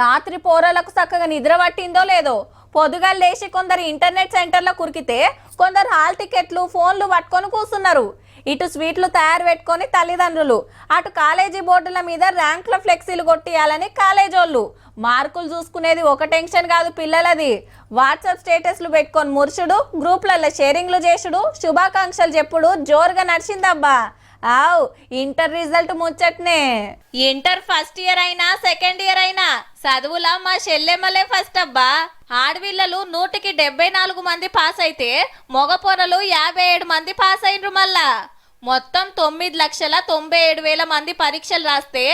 రాత్రి పోరలకు చక్కగా నిద్ర పట్టిందో లేదో పొద్దుగాలు లేచి కొందరు ఇంటర్నెట్ సెంటర్లో కురికితే కొందరు హాల్ టికెట్లు ఫోన్లు పట్టుకొని కూర్చున్నారు. ఇటు స్వీట్లు తయారు పెట్టుకొని తల్లిదండ్రులు, అటు కాలేజీ బోర్డుల మీద ర్యాంకుల ఫ్లెక్సీలు కొట్టియాలని కాలేజోళ్ళు. మార్కులు చూసుకునేది ఒక టెన్షన్ కాదు పిల్లలది. వాట్సాప్ స్టేటస్లు పెట్టుకొని మురుషుడు, గ్రూప్లలో షేరింగ్లు చేసుడు, శుభాకాంక్షలు చెప్పుడు జోరుగా నడిచిందబ్బా. ఆవ్ ఇంటర్ రిజల్ట్ ముచ్చట్నే. ఇంటర్ ఫస్ట్ ఇయర్ అయినా సెకండ్ ఇయర్ అయినా చదువులా మా చెల్లెమ్మలే ఫస్ట్ అబ్బా. ఆడపిల్లలు 174 మంది పాస్ అయితే మగ పొరలు 57 మంది పాస్ అయినరు. మళ్ళా మొత్తం 9,97,000 మంది పరీక్షలు రాస్తే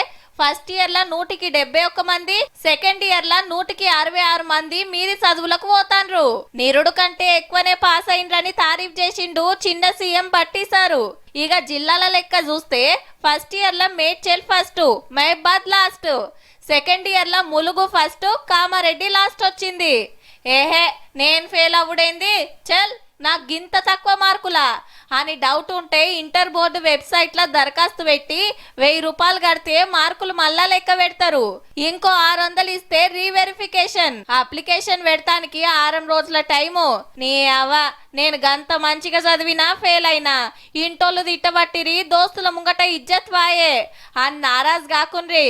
ఫస్ట్ ఇయర్ లా 171 మంది, సెకండ్ ఇయర్ లా 166 మంది మీది చదువులకు పోతాండ్రు. నిరుడు కంటే ఎక్కువనే పాస్ అయినరని తారీఫ్ చేసిండు చిన్న సీఎం పట్టిసారు. ఇక జిల్లాల లెక్క చూస్తే ఫస్ట్ ఇయర్ లా మేడ్చల్ ఫస్ట్, మహబాద్ లాస్ట్, సెకండ్ ఇయర్ లా ములుగు ఫస్ట్, కామారెడ్డి లాస్ట్ వచ్చింది. ఏహే నేను ఫెయిల్ అవ్వడేంది, చల్ నాకు గింత తక్కువ మార్కులా అని డౌట్ ఉంటే ఇంటర్ బోర్డు వెబ్సైట్ లో దరఖాస్తు పెట్టి 1000 రూపాయలు కడితే మార్కులు మళ్ళా లెక్క పెడతారు. ఇంకో 600 ఇస్తే రీవెరిఫికేషన్. అప్లికేషన్ పెడతానికి 6 రోజుల టైము. నీ అవ్వ నేను గంత మంచిగా చదివినా ఫెయిల్ అయినా ఇంటోళ్ళు తిట్టబట్టిరి, దోస్తుల ముంగట ఇజ్జత్ వాయే అని నారాజ్ కాకుండ్రి.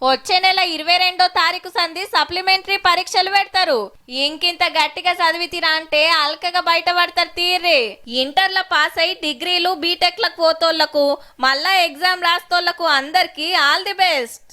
వచ్చే నెల 22వ తారీఖు సంధి సప్లిమెంటరీ పరీక్షలు పెడతారు. ఇంకింత గట్టిగా చదివితిరా అంటే అల్కగా బయటపడతారు తీర్రి. ఇంటర్ల పాస్ అయి డిగ్రీలు బీటెక్లకు పోతోళ్లకు, మళ్ళా ఎగ్జామ్ రాస్తోళ్లకు అందరికి ఆల్ ది బెస్ట్.